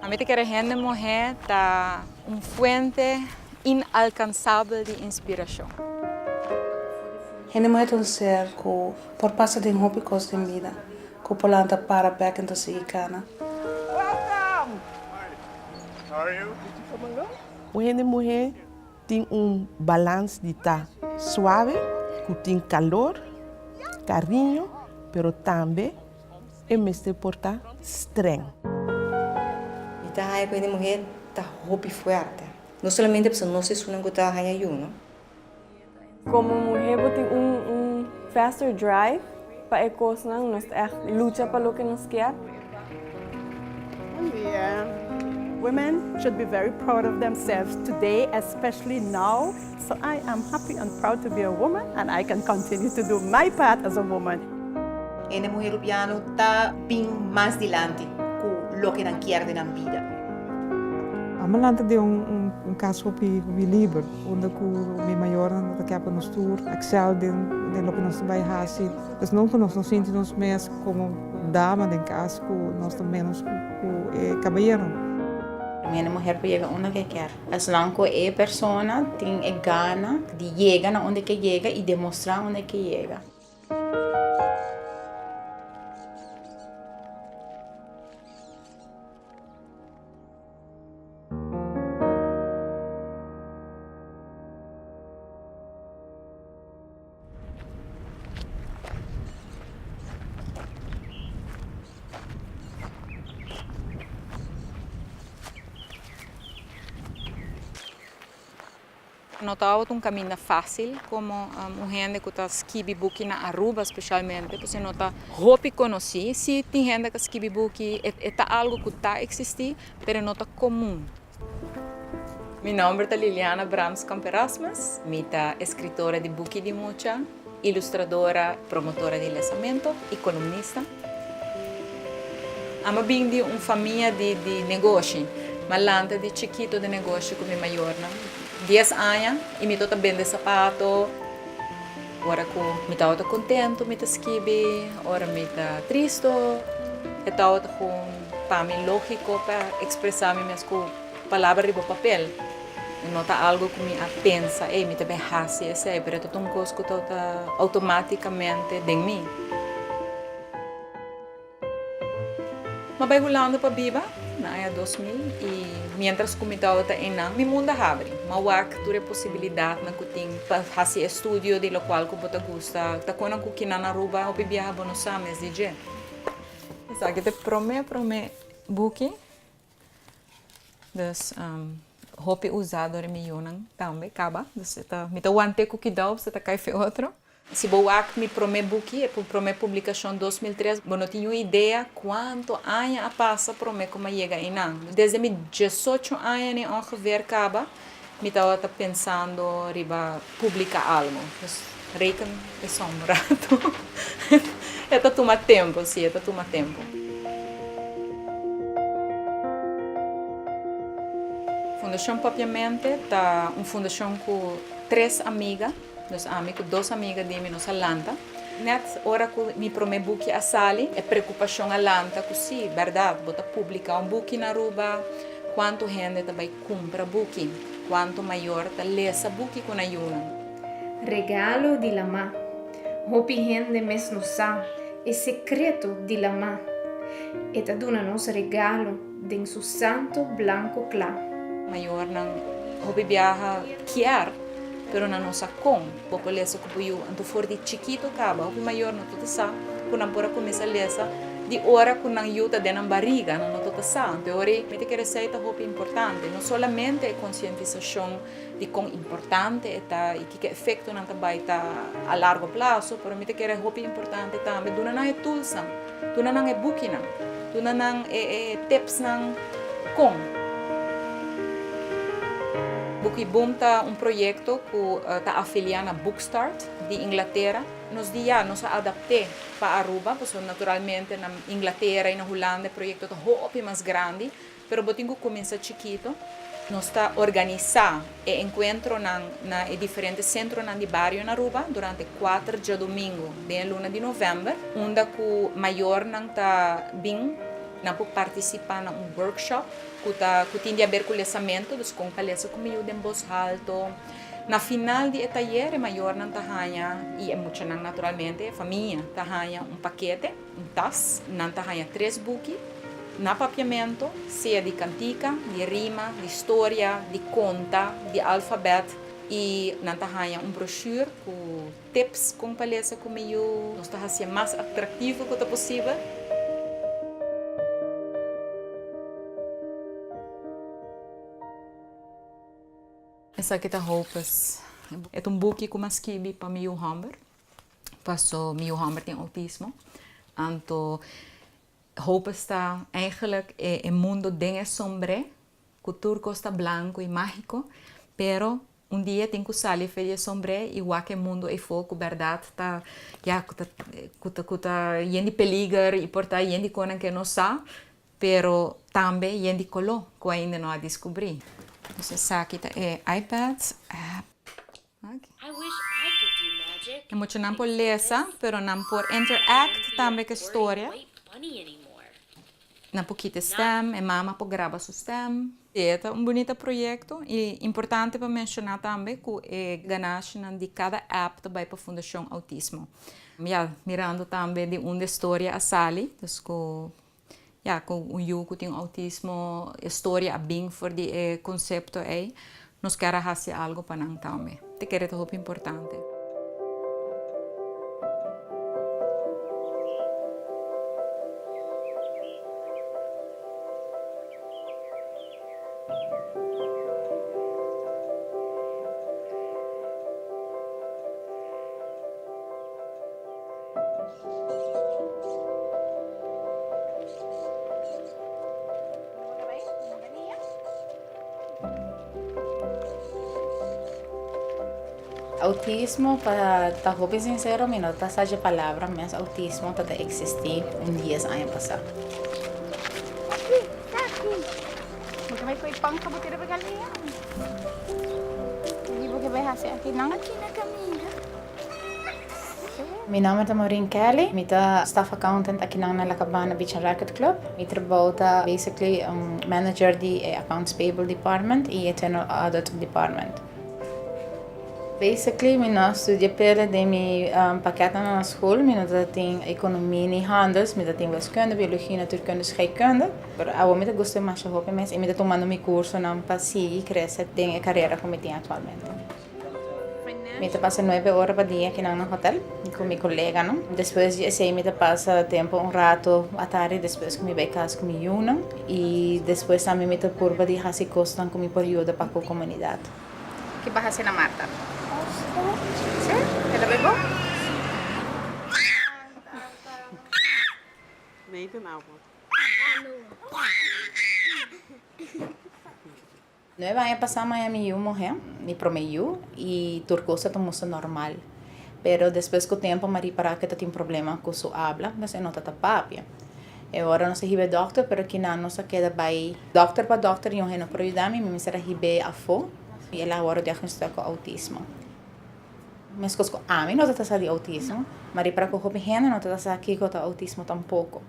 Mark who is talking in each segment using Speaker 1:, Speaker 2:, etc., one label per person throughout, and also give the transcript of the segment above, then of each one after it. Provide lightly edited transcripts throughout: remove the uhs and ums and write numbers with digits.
Speaker 1: A mí te quiero gente mujer está una fuente inalcanzable de inspiración.
Speaker 2: Gente mujer é um ser que por passar de hobby costa em vida, que polanta para back into sigicana.
Speaker 3: Welcome!
Speaker 4: How are you?
Speaker 3: O gente mulher tem balanço de estar suave, que tem calor, carinho, pero também é mesmo portar estranho.
Speaker 5: Esta é para mulher tá hobby forte. Não somente para nós se não gostar de ayuno.
Speaker 6: Como mulher tem faster drive para a coisa não nós luta para o que nós quer.
Speaker 7: Women should be very proud of themselves today, especially now. So I am happy and proud to be a woman, and I can continue to do my part as a woman.
Speaker 8: E a mulher lubiano está bem mais adiante com o que não quer na vida.
Speaker 9: Amalanta de caso de livre, onde o maior na capa nos tour, excel de lo que nós vai fazer. Mas não que nós nos sentimos mais como dama de caso, nós também nos caballeiro.
Speaker 10: A mulher pode chegar onde quer. As long que a pessoa tem a gana de chegar onde que chega e demonstrar onde que chega.
Speaker 1: No estaba un camino fácil como gente que está skibi buki na Aruba especialmente, porque no está hopi conocí, sí tem gente que skibi buki, está algo que está existir, pero no está común. Mi nombre es Liliana Brahms Camperasmus, mi escritora de buki de mucha, ilustradora, promotora de lançamento e columnista. Eu venho de uma família de negócio, mas antes de chiquito de negócio com minha maior, 10 anos e me estou vendendo sapato. Agora que me estou contente, me estou skibi, agora me estou triste. Estou com para mim lógico para expressar minhas palavras no papel. Não está algo que me pensa, me está bem fácil, mas é uma coisa que está automaticamente dentro de mim. Mas vai rolando para Biba, na ano 2000, e mientras que eu estava em meu mundo abre. Mas eu tive a possibilidade de fazer estudo de lo qual eu gosto. Tá quando eu estou na Aruba, eu viajar a Buenos Aires, DJ. Sabe, eu prometi buki. Dus, hopi usado de miljoen também, acaba. Dus, me estou ante com que dá, você está cai outro. Se eu me prometo buki, é para publicação 2003, eu não tinha ideia quanto anos passa para mim como chega em ano. Desde meus 18 anos, ongeveer, acaba, me estava pensando riba publicar algo. Dus, reken é só rato. Está tomando tempo, sim, está tomando tempo. Fundação Papiamente está uma fundação com 3 amigas. Duas amigas de mim nos Atlanta. Net hora que me prometo buki a sali, é preocupação Atlanta que sim, verdade, bota publicar buki na Aruba, quanto gente vai comprar buki, quanto maior tá lesa buki com ayuna.
Speaker 11: Regalo de lama, hopi gente mes no sa, é secreto de lama. Eta duna nos regalo de su santo blanco clá.
Speaker 1: Maior não hopi viaja quer. Pero na nossa com, população que eu ando for de chiquito acaba, o maior não todo sabe, quando a pora começa a lesa, de hora quando a yuta dentro da barriga, não todo sabe. Então, ora, me tem que receita roupa importante, não somente a conscientização de quão importante está e que efeito não vai estar a largo prazo, pero me tem que roupa importante também. Tu não é tulsa, tu não é bukina, tu não é tips não com. Buki Boom está um projeto que está afiliado a Bookstart de Inglaterra. Nos dias nós adaptamos para Aruba, porque naturalmente na Inglaterra e na Holanda o projeto está muito mais grande, mas o botinho começa chiquito. Nós está organizando encontros na diferentes centros de bairro na Aruba durante 4 dias domingo, de luna de novembro, onde o maior não está bem Não por participar num workshop que tem a ver com o lançamento, dos com palestra comigo em voz alto. Na final de taller, é maior não tahanha, e é muito não naturalmente, a família tahanha paquete, tas, não tahanha 3 books, na papiamento, seja de cantica, de rima, de história, de conta, de alfabeto, e não tahanha brochure com tips com palestra comigo, nós tahanha mais atrativo que possível. Essa aqui tá roupas. É book que eu escrevi para meu Humber. Passou meu Humber tem autismo. Então, roupas está eigenlijk é mundo de sombre, que turco está branco e mágico, pero dia tem que sair feia sombre e o que mundo é foco, verdade tá já kuta yendi peligro e portar yendi coisa que não sabe, pero também yendi color que ainda não a descobri. Essa aqui é iPads. É muito não por ler, pero não por interact também com a história. Não por quitar stem, é mama por gravar o stem. É bonito projeto e importante para mencionar também que é ganância de cada app também para a Fundação Autismo. Mirando também de uma história a Sally, com o Yuko tem autismo, história bem for de conceito aí, nós queremos fazer algo para não também. Te quero é muito importante.
Speaker 10: Autismo, para estar bem sincero, não está só a palavra, mas autismo está existir 10 anos passado.
Speaker 12: Porque vai com pão que você vai galinha. E porque vai fazer aqui não aqui na caminha.
Speaker 10: Meu nome é Maureen Kelly, eu sou staff accountant aqui na La Cabana Beach and Racquet Club. Eu trabalho basically manager de Accounts Payable Department e Internal Audit Department. Basically, eu estudo pela de meu paquete na escola, eu tenho economia e handels, eu tenho wiskunde, biologia, naturkunde, scheikunde. Eu gosto mais de roupa, mas eu estou tomando meu curso para seguir e crescer a carreira como eu tenho atualmente. Eu passo 9 horas por dia aqui no hotel com meu colega. Depois de assim, eu passo tempo rato à tarde, depois que eu vou casa com minha Yuna. E depois também eu curva de fazer coisas com meu período para a comunidade.
Speaker 12: O que vai fazer na Marta? Sim? Ela bebeu?
Speaker 9: Maybe now.
Speaker 10: 9 anos passaram a minha morrer, me prometeu e tudo coisa tomou normal. Pero depois com o tempo, Maria para que tem problema com sua habla, mas não está papia. Agora não se ribe doctor, pero que não se queda vai doctor para doctor e eu não pode ajudar me, me será ribe a fo e ela agora diagnosticou com autismo. Mas com a mim não está de autismo, mas para que o jovem não está aqui com autismo tampouco.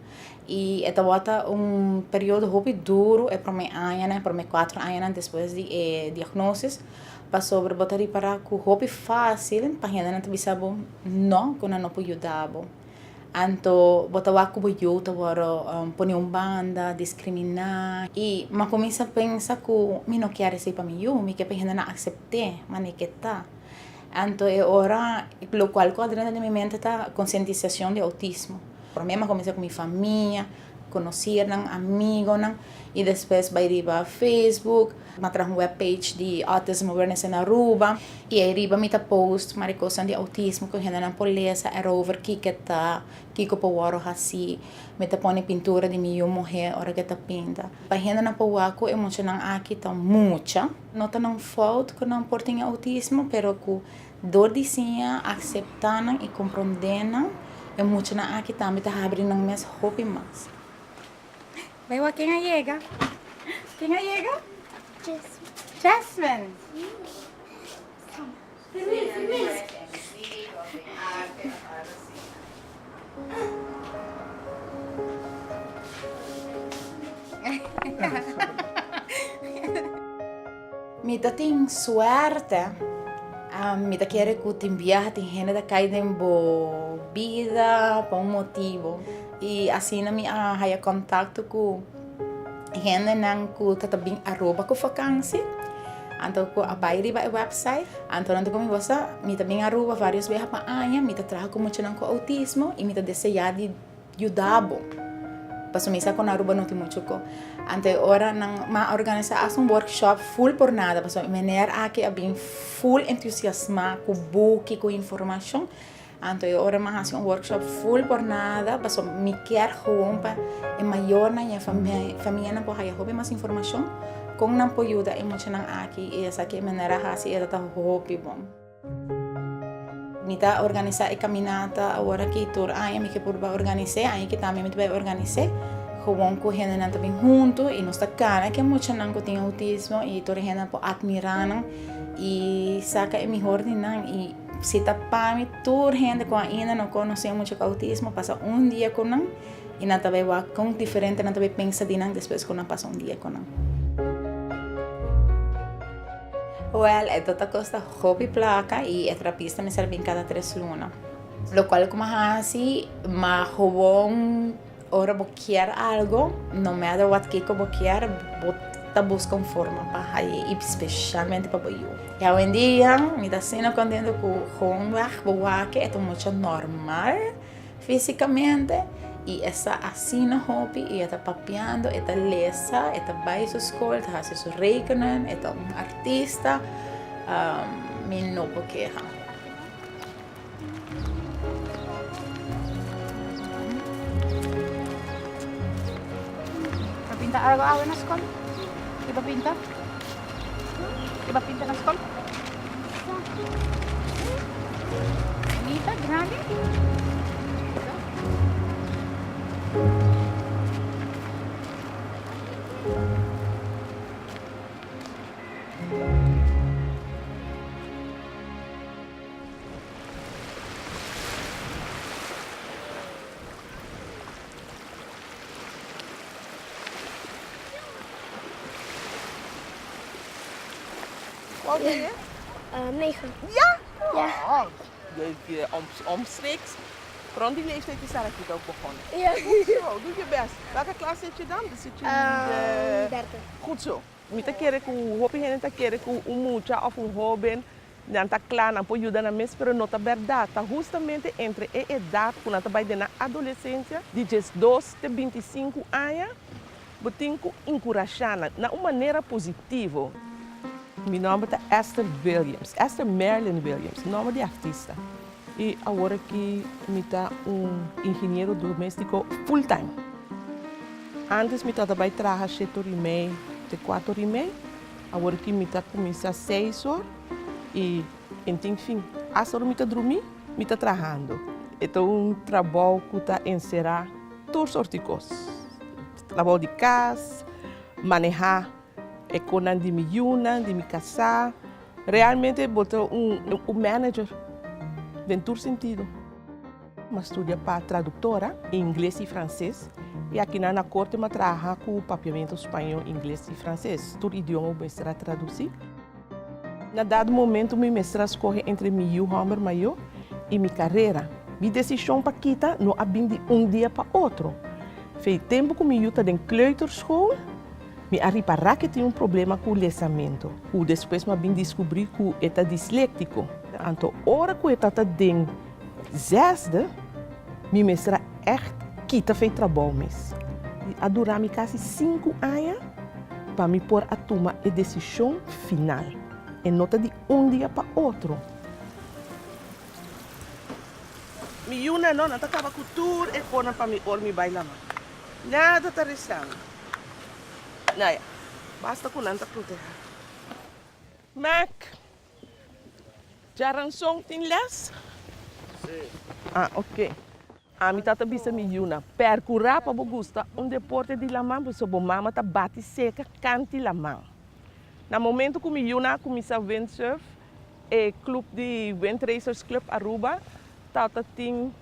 Speaker 10: E esta bota período muito duro, é para mim anos, para mim 4 anos depois de diagnóstico, para sobre botar para que o jovem fácil, para gente não te sabe não, que não pode ajudar. Então, botar o que eu agora põe banda, discriminar e mas começa a pensar que eu não quero ser para mim, eu quero para gente não aceitar, mas não quer tá. Então, agora, o qual quadro da minha mente está conscientização de autismo. Por mim, comecei com minha família, conhecer amigos, e depois vai para Facebook, matra uma webpage de Autism Awareness na Aruba, e aí riba me post maricosa de autismo, que gente não poleza, é over que tá, que eu posso fazer, me põe pintura de minha mulher, hora que tá pinta. Para gente não pouco emocional aqui tá muita, não tá não falta que não portem autismo, pero que dor de sinha aceitam e compreendem, é muito na aqui também tá abrindo minhas roupas mais.
Speaker 12: Vai lá quem chega? Quem chega? Jasmine.
Speaker 10: Mita tem suerte. Mita quer que tem viaje, tem gente que cai em vida por motivo. E assim na minha haya contato com gente que tá bem arroba com vacância. Então ko abay ba website. Então nanto ko mi basa, mita bem arroba várias vezes pa anya, mita trabalha com muito com autismo e mita desejar de ajudar. Paso misa ko naruba no timucho ko. Ante ora nang ma-organiza un workshop full por nada. Paso mener aqui abin full entusiasma com book, com informação. Ante ora ma hasi un workshop full por nada. Paso mi quer gewoon pa e maior na minha família na po haya hobe mais informação. Com não po ajuda e muito nang aqui e essa que menera hasi e ta hobe bom. Mita organizar a caminata agora que tour aí me que por organizar aí que também me vai organizar gewoon com gente não também junto e nossa cara que muito não que tem autismo e toda gente por admirar e saca é melhor de não e se tá para mim toda gente que ainda não conhece muito o autismo passa dia com não e não também vai com diferente não também pensa de não depois que não passa dia com não. Well, é toda costa hobby placa e a terapista me serve em cada 3 lunas. Lo cual como assim, mas gewoon ora boquear algo, no matter what que boquear, bota busca forma para aí, especialmente para eu. E hoje em dia, me dá sendo contente com gewoon que é muito normal fisicamente. E essa assina hobby, e está papiando, está lesa, está vai sua escola, está fazendo sua rekening, está artista, me não queja.
Speaker 12: Pinta algo agora na escola? Iba pinta? Iba pinta na escola? Bonita, grande.
Speaker 3: Wat ben je?
Speaker 13: 9.
Speaker 3: Ja?
Speaker 13: Ja.
Speaker 3: Oh, omstreeks. Rond die leeftijd is Sarakita ook begonnen.
Speaker 13: Ja.
Speaker 3: Goed zo, doe je best. Welke klas zit je dan? Zit je in de...
Speaker 13: 30.
Speaker 3: Goed zo. Niet keren ku hopi hen ta keren ku mucha of joven. Dan ta clana po ayuda na mes pero nota verdade. Ta justamente entre a idade quando ta vai na adolescência, de 12 a 25 anos, botinho encorajar na uma maneira positiva. Meu nome é Esther Williams, Esther Marilyn Williams, nome de artista. E agora que me tá engenheiro doméstico full time. Antes me trabalhava trabalhar 7h30, 4h30. Agora que me tá começar 6 horas e enfim, às horas me tá dormir, me tá trabalhando. Então trabalho que tá encerrar todas sortes de coisas. Trabalho de casa, manejar economia de minha yuna, de me casar. Realmente botar manager, em todo sentido. Mas estudia para tradutora em inglês e francês. E aqui na corte eu trabalho com o papiamento espanhol, inglês e francês. Todo idioma eu mestra traduzir. Na dado momento, meu mestre escolhe entre meu homem maior e minha carreira. Minha decisão para quitar não é de dia para outro. Fez tempo que meu está em kleuterschool. Me arripará que tem problema com o lesamento. E depois me descobri que está dislético. Então, hora que eu está em 6e, minha mestra echt quita fez trabalho mesmo. A durar quase 5 anos para me pôr a tomar a decisão final. E nota de dia para outro. Mi yuna não acaba com tudo e põe para me or me bailar. Nada está restando. Naya, basta com nanta proteger. Mac, Jaransong tem les?
Speaker 4: Sim.
Speaker 3: Ah, ok. A minha tata bisa mi yuna. Percurar para Augusta deporte de lamang, porque a mama tá bate seca, canti lamang. No momento que eu comecei a windsurf, o clube de Windracers Club Aruba, tem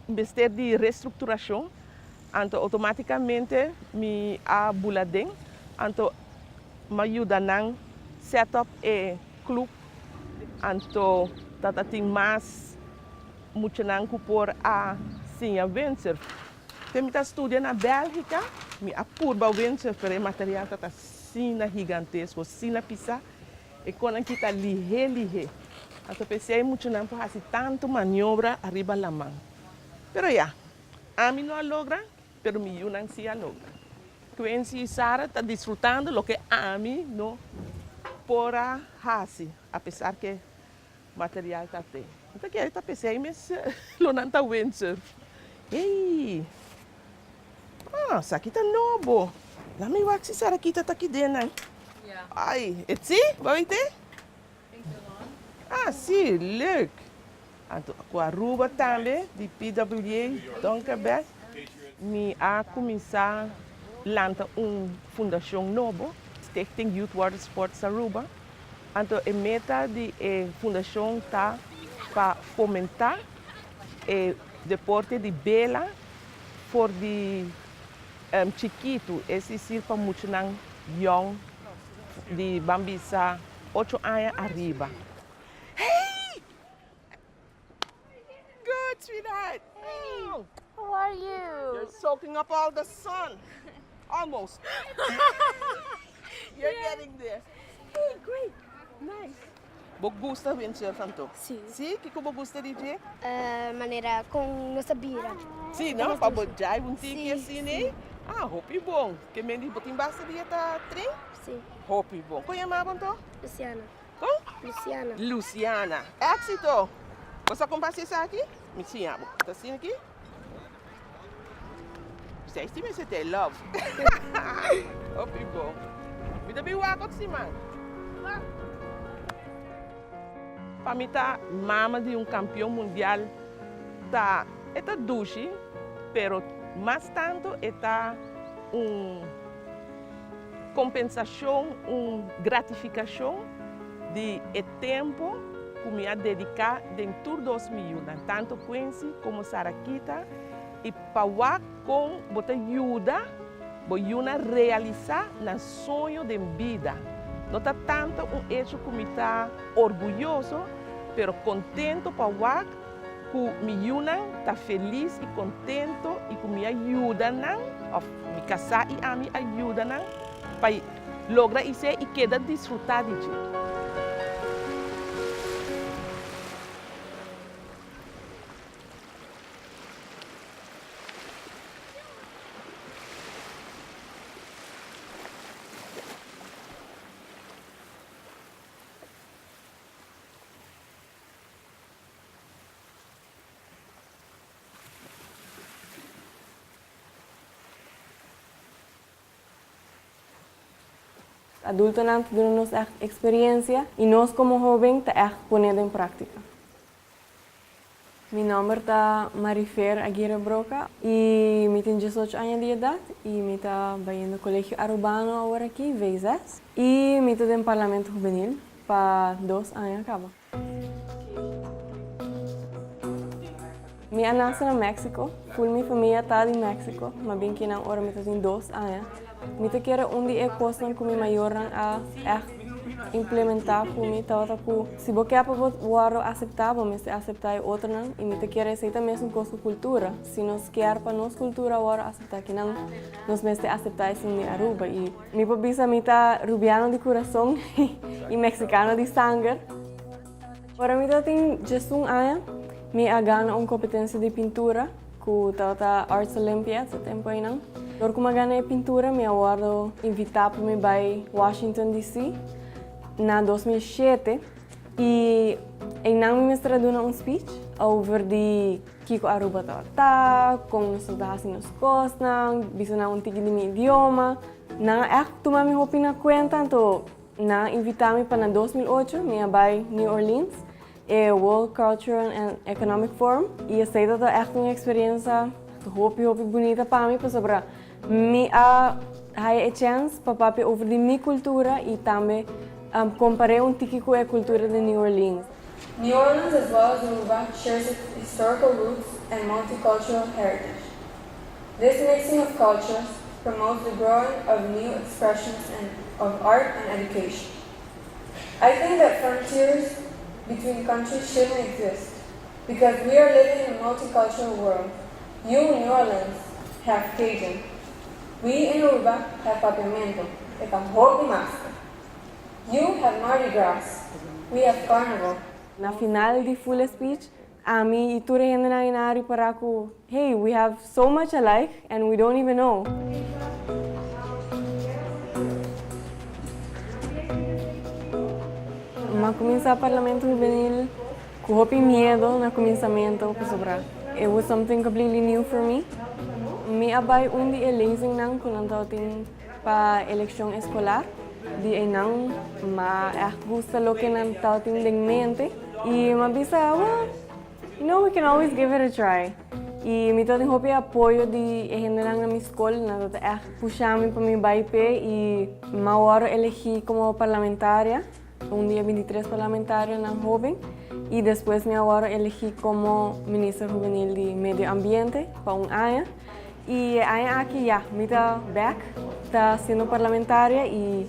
Speaker 3: besteed de reestruturação, então automaticamente me abuladem, então me ajuda a set up e club anto tata ting mas muito não por a sim a windsurf. Tem que estudar na Bélgica, me apurba windsurf para material tata sina gigantesco, sina pisa e quando kita lihe. Então pensei muito não por fazer tanto maniobra arriba la mão. Pero ya, a mim não logra, pero mi yunan sí logra. Quincy e Sara está disfrutando lo que a mim não pora hacer, apesar que material está tem. Então que está pensei mas lo não está windsurf. Ei, essa aqui tá novo. Lá me vai se Sara aqui tá aqui dentro. Ai, esse, vai ver? Sim, leuk. Com a Aruba também, de PWA, Donkerbed, me a começar lança fundação nova, Stichting Youth Water Sports Aruba. Então, a meta da fundação está para fomentar o deporte de vela por de chiquito, esse sirva muito na young, de bambisa 8 anos arriba. Hey! Good, sweetheart.
Speaker 13: Hey, how are you?
Speaker 3: You're soaking up all the sun. Almost. You're getting there. Hey, great. Nice. Você gosta de windsurf, Anto?
Speaker 13: Sim.
Speaker 3: Sim? O que você gosta de fazer?
Speaker 13: Maneira com nossa bira.
Speaker 3: Sim, não? Para botar um tique assim, né? Roupa bom. Que menos botar embaixo de trem?
Speaker 13: Sim.
Speaker 3: Roupa bom. Qual é a nome, Anto?
Speaker 13: Luciana.
Speaker 3: Como?
Speaker 13: Luciana.
Speaker 3: Luciana. Éxito. Você compra isso aqui? Me ensina. Está assim aqui? Você estima se tem love. Roupa bom. Me dá bem o água de cima. Para mim, tá mama de campeão mundial, tá duche, pero mais tanto está compensação, gratificação de tempo que me a dedicar dentro dos meus, tanto Quincy como Sarakita, e para com botar ajuda, a realizar no sonho de vida. Não está tanto hecho que me está orgulhoso, pero contento para que me una está feliz e contento e que me ajuda me casar e a me ajuda para lograr isso e queda disfrutar de isso.
Speaker 6: Adulto não nos experiência e nós como jovem tá pondo em prática. Meu nome é Marifer Aguirre Broca e eu tenho 18 anos de idade e eu estou no Colégio Arubano agora aqui, vezes. E eu estou no Parlamento Juvenil para 2 anos acaba. Eu nasci no México, minha família está em México, mas bem que não, agora eu tenho 2 anos. Eu quero dia coisa que me maioram a implementar com me tava com se você para aceitar, vamos aceitar outro não e me quero aceitar mesmo com sua cultura. Se nós quer para nossa cultura agora aceitar que não, nós mesmo aceitar isso em Aruba e me pobisa me tá rubiano de coração e mexicano de sangue. Agora me tenho 21 anos, me ganho uma competência de pintura com a Arts Olympiad esse tempo aí não. Agora como ganhei pintura, me aguardo invitar para me para Washington DC na 2007 e não me mestrado um speech over de Kiko Aruba tá com nós nos costas, bisona um tique de meu idioma. Na tomar minha opinião conta, então na invitar-me para 2008 me para New Orleans e World Cultural and Economic Forum e essa é uma experiência muito bonita para mim, para me a chance para over de minha cultura e também comparei tique com a cultura de New Orleans.
Speaker 14: New Orleans, as well as Aruba, shares its historical roots and multicultural heritage. This mixing of cultures promotes the growing of new expressions of art and education. I think that frontiers between countries shouldn't exist because we are living in a multicultural world. You in New Orleans have Cajun. We in Aruba have Papiamento, like a Hopi master. You have Mardi Gras. We have Carnival.
Speaker 6: Na final di full speech, ami iture gente na inari para ko, hey, we have so much alike and we don't even know. Comienza a Parlamento Juvenil com hopi medo na começamento para sobrar. It was something completely new for me. Me abay dia lezing nang kung ting pa eleksyon escolar. Di ay nang gusta lo que nang ting ding mente. Y mabisa, well, you know, we can always give it a try. Y mi ting hopi apoyo di gente nang na mi school na puxami pa mi baype y mawaro elegi como parlamentaria. Dia 23 parlamentaria ng joven y después me ahora elegí como ministra juvenil de medio ambiente para un año y año aquí ya, me está back, está siendo parlamentaria y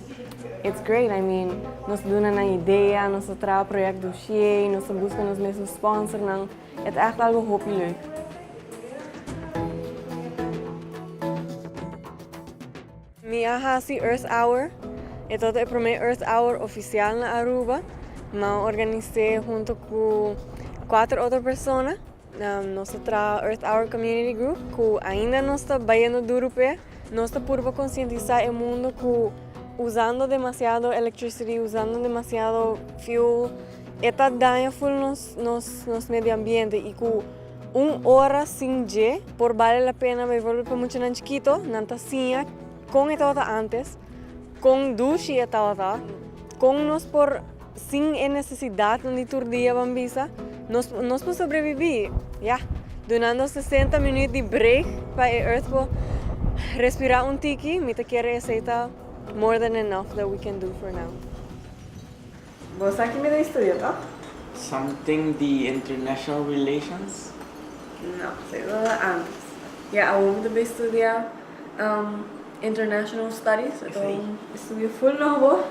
Speaker 6: it's great. I mean, nos dan una idea, nos trae proyecto dossier, nos buscan los mesmos sponsors, het is echt algo hoopie leuk. Mi hasi Earth Hour. Ito é o primeiro Earth Hour oficial na Aruba. Eu organizei junto com 4 outras pessoas. Nós temos Earth Hour Community Group, que ainda não está bem duro pé. Nós estamos por conscientizar o mundo que usando demasiado electricity, usando demasiado fuel, está dando full nos medio ambiente e que 1 hora sem G, por vale a pena voltar para muito chiquito, não está assim, com esta antes. Com duche e tal, com nós por sem necessidade de tur dia bambisa, nós podemos sobreviver, yeah. Donando 60 minutos de break para a Earth po respirar tiki, me te quero aceitar more than enough that we can do for now. Você aqui me dá estudio, tá?
Speaker 15: Something the international relations?
Speaker 6: Não, sei lá antes. Yeah, eu vou estudar International Studies, então estudio full novo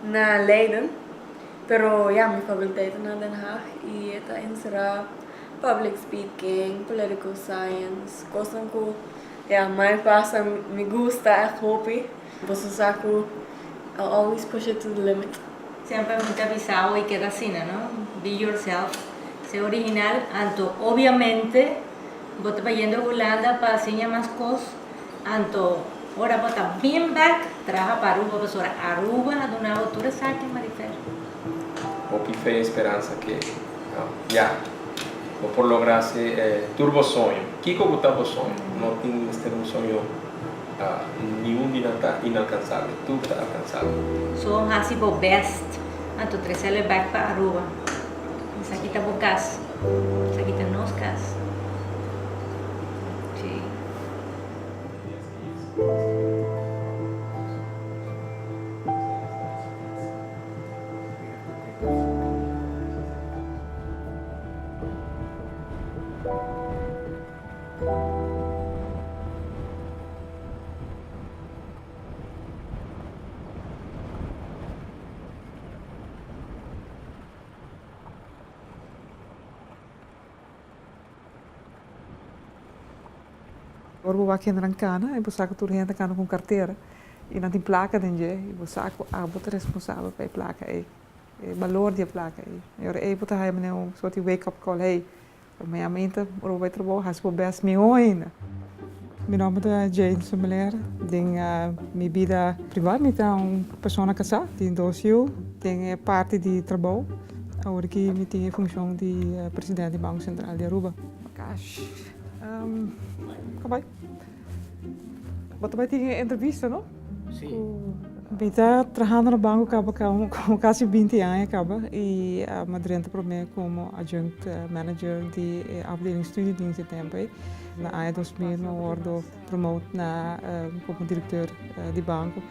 Speaker 6: na Leiden, pero minha faculdade na Den Haag e esta será public speaking, political science, coisas que mais passa me gusta, é hobby, você sabe, I'll always push it to the limit.
Speaker 16: Sempre me avisado y queda así, ¿no? Be yourself, sé original, anto obviamente vos te vas yendo a Holanda para enseñar más cosas, anto ahora vos estás bien back, trabaja para Aruba, profesora Aruba, na dona altura saque Marifer.
Speaker 17: Hope e fé e esperança que vou por lograr esse turbo sonho. Kiko botava sonho, não tem este um sonho nenhum inalcançável, tudo está alcançável.
Speaker 16: Sou assim por best, anto trecele back para Aruba. Isso aqui está por casa, isso aqui está nos casa.
Speaker 9: Agora vou aqui na cana, e vou sacar tudo gente cana com carteira. E não tem placa dentro, e vou sacar a bota responsável para a placa aí. O valor da placa aí. Agora aí vou estar um sorte de wake up call aí. Minha mente, eu vou trabalhar, as best me ainda. Meu nome é Jane Sommelier. Tenho minha vida privada, eu tenho uma pessoa casada, tenho 2 filhos, tenho parte de trabalho. Agora aqui eu tenho a função de presidente do Banco Central de Aruba. Acabei. Você também tem entrevista, não?
Speaker 15: Sim.
Speaker 9: Eu estou trabalhando no banco há quase 20 anos e a Madrinha para mim como adjunct manager de afdeling studiedienst em tempo. Na área 2000 eu fui promovido como diretor do banco.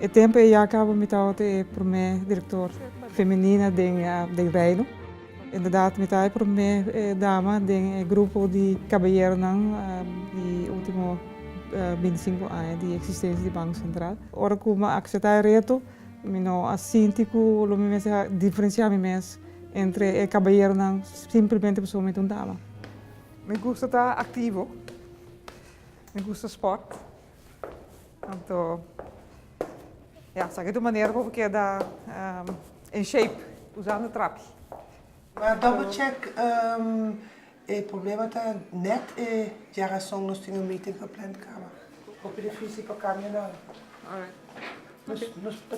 Speaker 9: E tempo eu acabo me para mim diretor feminina do Reino. Inderdaad, met hij voor mij dame de grupo de caballero de último 25 anos de existência do Banco Central. Ora como aceitar reto Mino assim tipo lo me diferenciar me mes entre el caballero não simplesmente pessoalmente dama. Me gusta estar ativo. Me gusta sport. Então, sabe de maneira porque queda em shape usando trap.
Speaker 18: Maar double check, het probleem está net geração nós temos um meeting gepland kamer. Op de fysieke kamer nou. Nós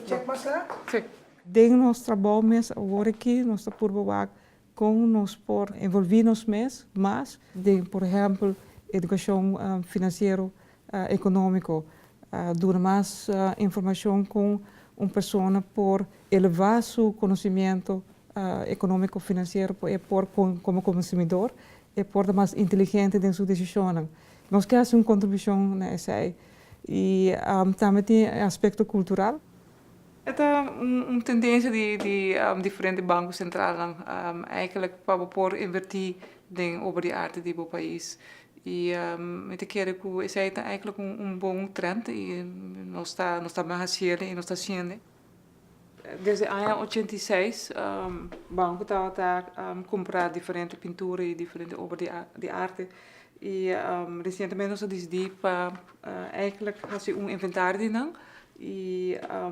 Speaker 18: check mas lá?
Speaker 9: Check. Dentro nosso trabalho mes agora aqui nós está por baixo com nós por envolver-nos mais, por exemplo, educação financeira, econômico, dar mais informação com uma pessoa por elevar seu conhecimento econômico financeiro como consumidor e por mais inteligente em sua decisão. Nós queremos uma contribuição nessa e também tem aspecto cultural. É uma tendência de diferentes bancos centrais eigenlijk para por investir em obra de arte do país. E eu quero que isso é eigenlijk bom trend e nós está mais e nós está sendo. Desde o ano 86, o banco está comprar diferentes pinturas e diferentes obras de arte. E recentemente nós decidimos para eigenlijk fazer inventário de não. E a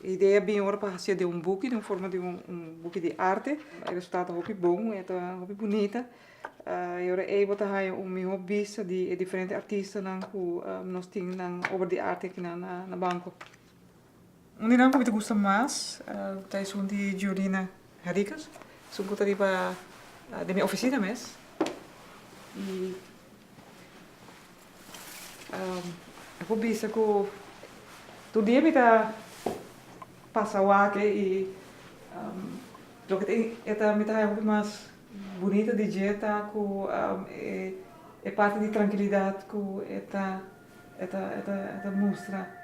Speaker 9: ideia é bem agora para fazer de book, de forma de book de arte. O resultado é muito bom, é muito bonita. Agora é para ter uma vista de diferentes artistas que nós temos na obra de arte aqui na banco. Um dinâmico que me gosta mais é o de Jolina Henriques. Sou que está de minha oficina mesmo. E eu vou ver que todo dia me passa o ar e lo que me está mais bonita de dieta que é parte de tranquilidade que esta mostra.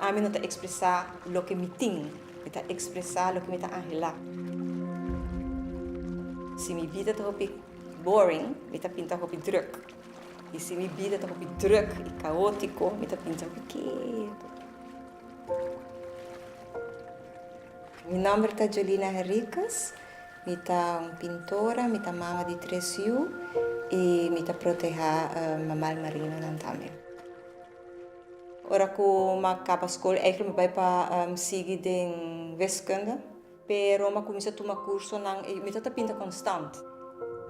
Speaker 5: A mim não está expressar o que me tem, está expressar o que me está anhelar. Se minha vida está boring, me está pintando druk. E se minha vida está druk e caótico, me está pintando quieto. Meu nome é Jolina Henriques, me está uma pintora, me está mama de 3 anos e me está proteger mamãe marina também. Ora que uma capa escola, eigenlijk me vai para seguir em wiskunde, pero uma começa a tomar curso não, e me tá pinta constante.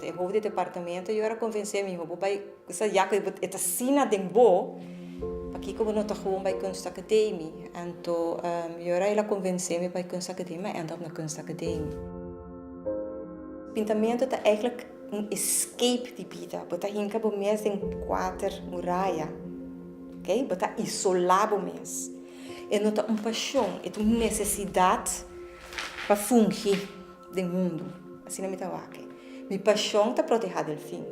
Speaker 5: Eu vou de departamento e ora convencer me vou vai, essa já que esta sina den bo, aqui como não tá gewoon bij kunstacademie, então ora ela convencer me bij kunstacademie, en dan na kunstacademie. Pintamento tá eigenlijk escape de vida, bota hinka bo mes em 4 muralha. Okay? Botar isolado mesmo. E não tem uma paixão, é uma necessidade para fungir no mundo. Assim não me está aqui. Minha paixão está proteger do fim.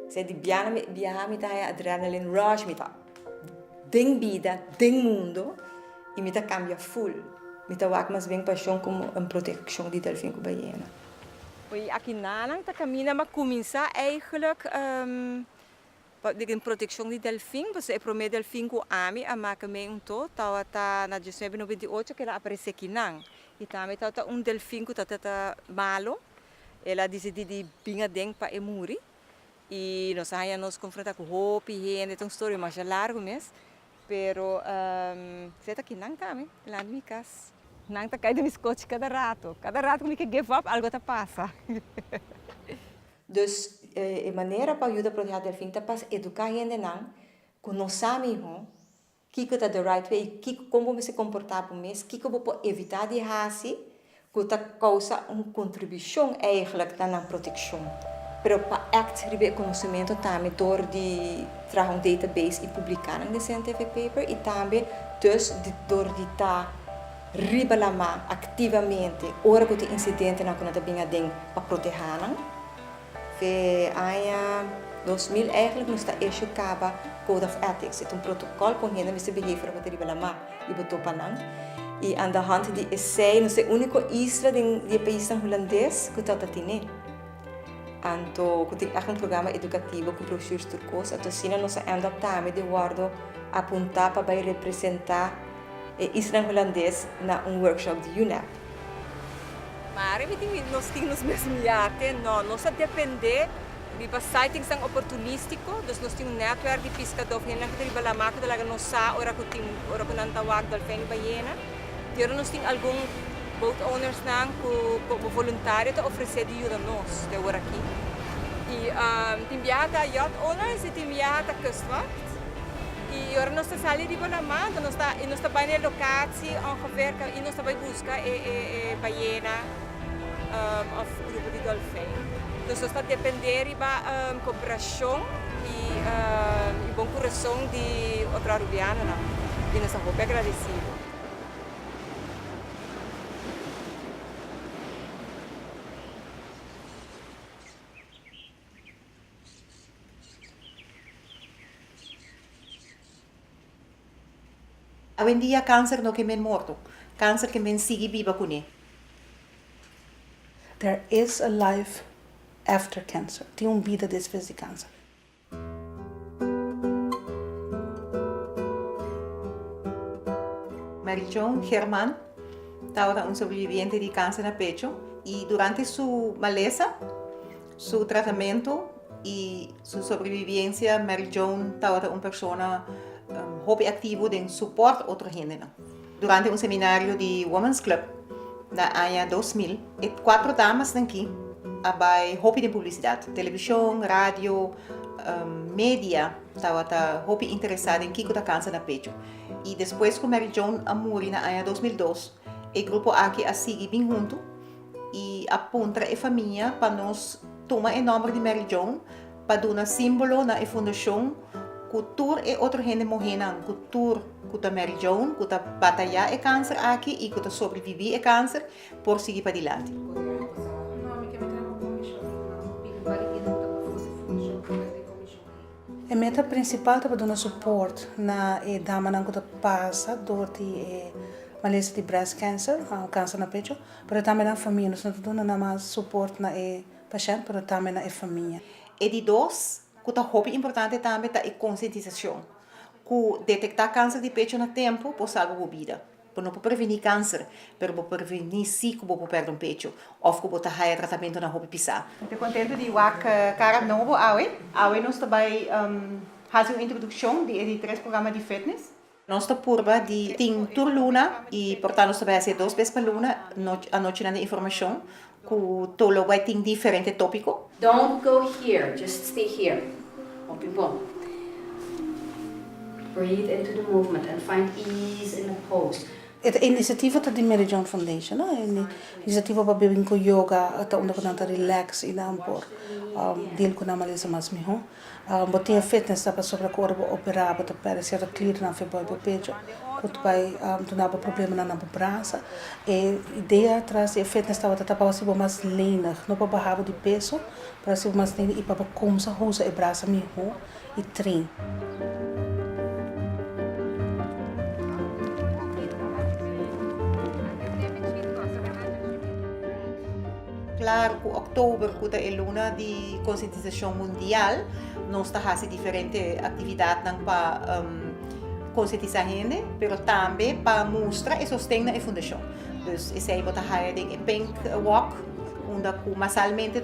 Speaker 5: Se de viajar me está adrenaline rush, me está den vida, den mundo e me está cambia full. Me está aqui mais bem paixão como uma proteção de delfim com baiana. Oi, aqui na tá caminha, mas começar eigenlijk de proteção de delfim, você promete delfim com ami a marca me to, tá na 1998 que ela aparece aqui não. E também tá delfim que tá malo. Ela decidiu de vir dentro para morrer. E nós aí nos confrontar com roupa e gente, então história mais larga mesmo. Pero você tá aqui não também, lá no casa. Não tá caindo no escote cada rato que me give up, algo tá passa. Dus a maneira para ajudar a proteger o delfim é para educar a gente não, que nós sabemos que está the right way, como se comportar por mês, que pode evitar de fazer, que está causa uma contribuição eigenlijk na proteção. Mas para receber conhecimento também door de trazer um database e publicar no scientific paper e também door de estar revelar ativamente hora que o incidente não está bem para proteger. Ve aya 2000 eigenlijk nos está issue kaba Code of Ethics. Het is een protocol com gente se behavior para ter balama e botou panang. E aan de hand die essay nos é único isla de país holandês que está tine. Anto que tem um programa educativo com professores turcos, a tosina nos anda também de guardo apontar para vai representar isla holandês na workshop de UNEP.
Speaker 19: Maar nós temos mesmo não, nós depender de sites são oportunístico, dus nós temos netwerk de pescador que não tem balama que talaga nós sa ora que não tawag dolphin baiena. Pero nós temos algum boat owners nang como voluntário te oferecer de ajuda nós de ora aqui. E tem viaja yacht owners e tem viaja kustwacht. E ora nós está ali de balama, nós está bem na locatie ongeveer e nós está vai buscar baiena of grupo de dolphin. Nós está depender de cooperação e bom coração de outra rubiana, não? E nós estamos bem agradecidos.
Speaker 8: Hoje em dia, câncer não é men morto. Câncer que men sigue viva com ele.
Speaker 2: There is a life after cancer. Tem vida depois de câncer.
Speaker 8: Mary Jo Germán estava um sobrevivente de câncer no pecho e durante sua maleza, seu tratamento e sua sobrevivência, Mary Jo estava uma pessoa hobby ativo de suporte a outra gente. Durante um seminário de Women's Club na ano 2000, 4 damas aqui abai hobby de publicidade, televisão, rádio, mídia, estava hobby interessado em que da câncer no pecho. E depois que Mary Jo morreu na ano 2002, o grupo aqui a seguir bem junto e aponta a família para nós tomar o nome de Mary Jo para dar um símbolo na fundação cultura e outra gente morrer na cultura que a Mary Jo que a batalhar o câncer aqui e que a sobreviver o câncer por seguir para adiante.
Speaker 2: A meta principal é dar suporte na dama que passa dor de maleza de breast cancer, câncer no pecho, mas também na família, nós não damos mais suporte na paciente, mas também na família.
Speaker 8: E de dois, que é hobby importante também é a conscientização. Que detectar câncer de pecho no tempo pode salvar a vida. Não pode prevenir câncer, mas pode prevenir se que pode perder um pecho ou que pode ter tratamento na hobby pisar. Estou contente de ver cara novo hoje. Hoje nós também fazemos uma introdução de 3 programas de fitness. Nós estamos por de tem tour luna e portanto nós também fazemos 2 vezes por luna a noite na informação que todo vai ter diferente tópico.
Speaker 20: Don't go here, just stay here. Hope bom. Breathe into the movement and find ease in the pose.
Speaker 2: A iniciativa da Mary Jo Foundation, a iniciativa para beber com yoga, até onde nós relax e não por deal com a maleza mais melhor. Botinha fitness para sobre a corpo operar, para parecer a clear na feboi para pecho, quando vai tornar problema na braça. E ideia atrás é fitness estava para ser mais lean, não para barrar de peso, para ser mais lean e para começar a usar a braça melhor e trein.
Speaker 8: Claro que outubro, que é a luna de conscientização mundial, nós estamos fazendo diferentes atividades para conscientizar a gente, mas também para mostrar e sustentar a fundação. Então, esse aí está fazendo a Pink Walk, onde masalmente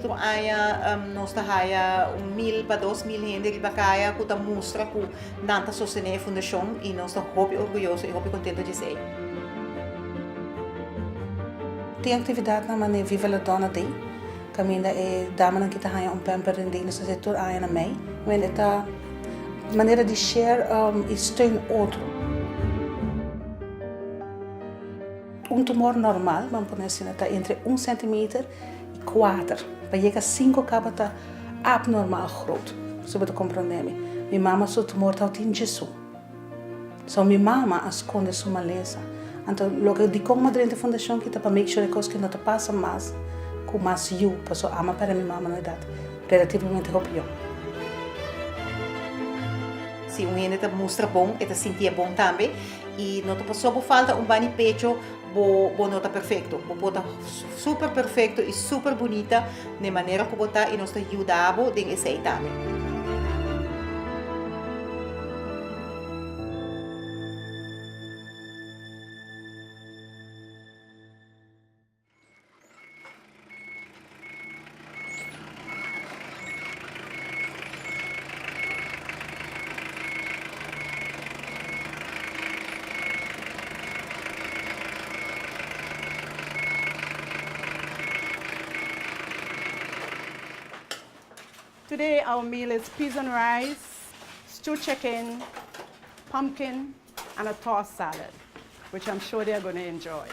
Speaker 8: nós estamos fazendo 1.000 para 2.000 gente que mostra que não está sustentando a fundação e nós estamos muito orgulhosos e muito contentes de ser.
Speaker 2: Tem atividade na maneira Viva la Donna Day. Caminha é dama que está ganhando pampering day no setor aí na mei. Mas é maneira de share e steun outro. Tumor normal, vamos pôr assim, está entre 1 cm e 4. Para chegar a 5 acaba está abnormal groot. Sobre te compreender. Minha mama seu tumor está em Jesus. So minha mama esconde sua maleza. Então, logo de como madrinha da fundação que está para make sure que não te passa mais com mais eu, para só ama para minha mama na idade. relativamente rápido.
Speaker 8: Se um gente mostra bom, ele sentia bom também. E não te só falta bani pecho, bo nota perfeito. Bo bota super perfeito e super bonita, de maneira que botar e nos ajudava em esse também.
Speaker 7: Today our meal is peas and rice, stewed chicken, pumpkin, and a tossed salad, which I'm sure they're going to enjoy.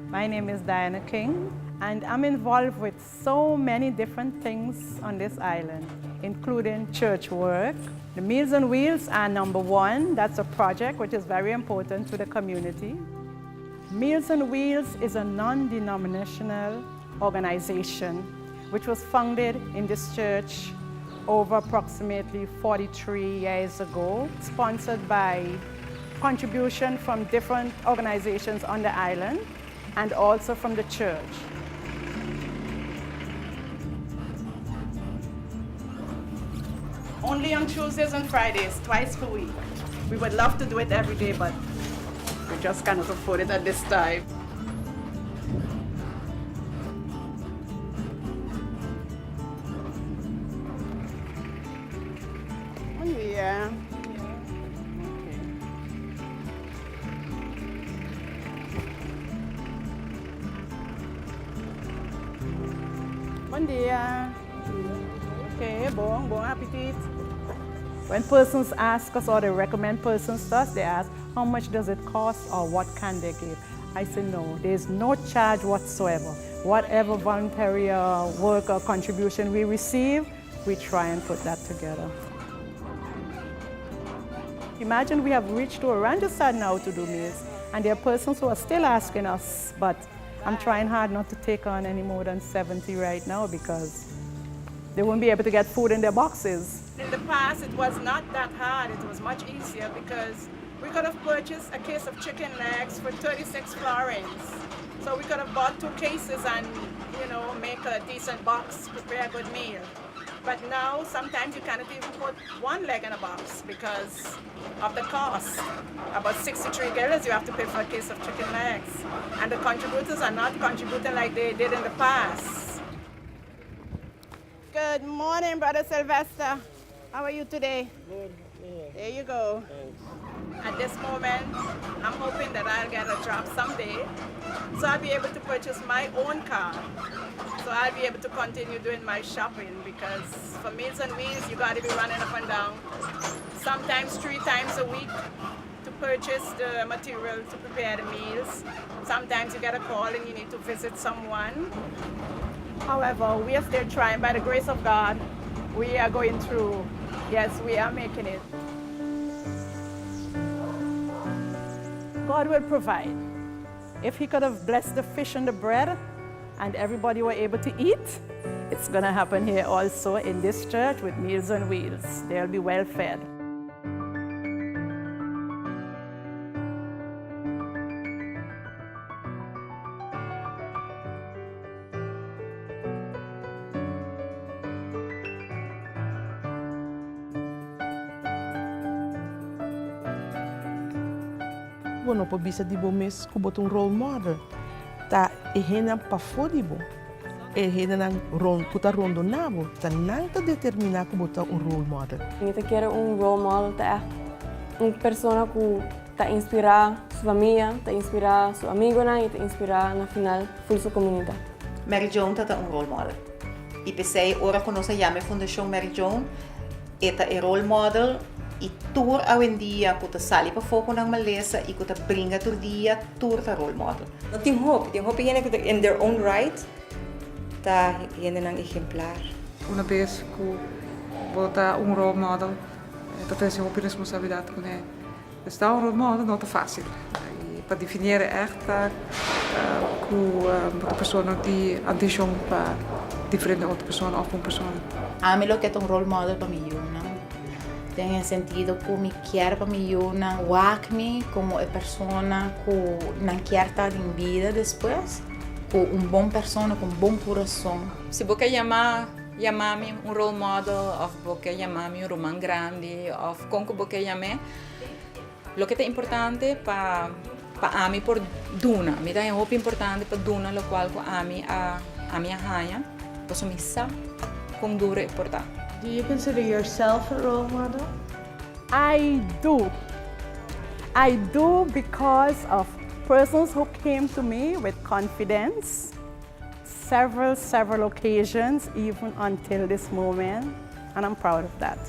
Speaker 7: My name is Diana King, and I'm involved with so many different things on this island, including church work. The Meals on Wheels are number one. That's a project which is very important to the community. Meals on Wheels is a non-denominational organization which was founded in this church over approximately 43 years ago, sponsored by contribution from different organizations on the island and also from the church. Only on Tuesdays and Fridays, twice per week. We would love to do it every day, but we just cannot afford it at this time. Yeah. Bom dia. Okay, bon appetit. When persons ask us or they recommend persons to us, they ask, how much does it cost or what can they give? I say no, there's no charge whatsoever. Whatever voluntary work or contribution we receive, we try and put that together. Imagine we have reached to Oranjestad now to do meals, and there are persons who are still asking us, but I'm trying hard not to take on any more than 70 right now because they won't be able to get food in their boxes. In the past, it was not that hard. It was much easier because we could have purchased a case of chicken legs for 36 florins. So we could have bought 2 cases and, make a decent box, prepare a good meal. But now, sometimes you cannot even put 1 leg in a box because of the cost. About 63 dollars you have to pay for a case of chicken legs. And the contributors are not contributing like they did in the past. Good morning, Brother Sylvester. How are you today? Good. There you go. At this moment, I'm hoping that I'll get a job someday, so I'll be able to purchase my own car. So I'll be able to continue doing my shopping because for Meals on Wheels, you got to be running up and down, sometimes 3 times a week to purchase the material to prepare the meals. Sometimes you get a call and you need to visit someone. However, we are still trying. By the grace of God, we are going through. Yes, we are making it. God will provide. If He could have blessed the fish and the bread and everybody were able to eat, it's going to happen here also in this church with Meals on Wheels. They'll be well fed.
Speaker 3: Bueno, po bisa di bo mes ko bot role model. Ta ehena pa fodibo. Ehena nang puta rondo nabo. Ta nang ta determinar ko bota role model.
Speaker 6: Nita quiere role model ta persona que ta inspira su familia, ta inspira su amigo na, e ta inspira na final full su comunidad.
Speaker 8: Mary Joan tata role model. E pensei ora que nós chama Fundação Mary Joan, eta role model. E tour hoje em dia, que sali para foco na maleza e que brinca todo dia, tour tá role model.
Speaker 5: Não tem hope que in their own right, tá ainda nang exemplar.
Speaker 21: Uma vez que volta role model, dat is een responsabilidade que né. Está role model não tá fácil. E para definir echt que uma pessoa que ambição para diferente outra pessoa ou uma pessoa.
Speaker 10: A mim, o que é um role model para mim, não? Tem sentido que me quer para mim, não? Wak-me como a pessoa que não quer estar em vida depois, com bom pessoa, com bom coração.
Speaker 1: Se você chamar-me um role model, ou você chamar-me um romance grande, ou como você chama, o que é importante para mim por Duna, me dá muito importante para Duna, o qual a minha rainha, posso me saber como dura e portar.
Speaker 11: Do you consider yourself a role model?
Speaker 7: I do. I do because of persons who came to me with confidence, several occasions, even until this moment, and I'm proud of that.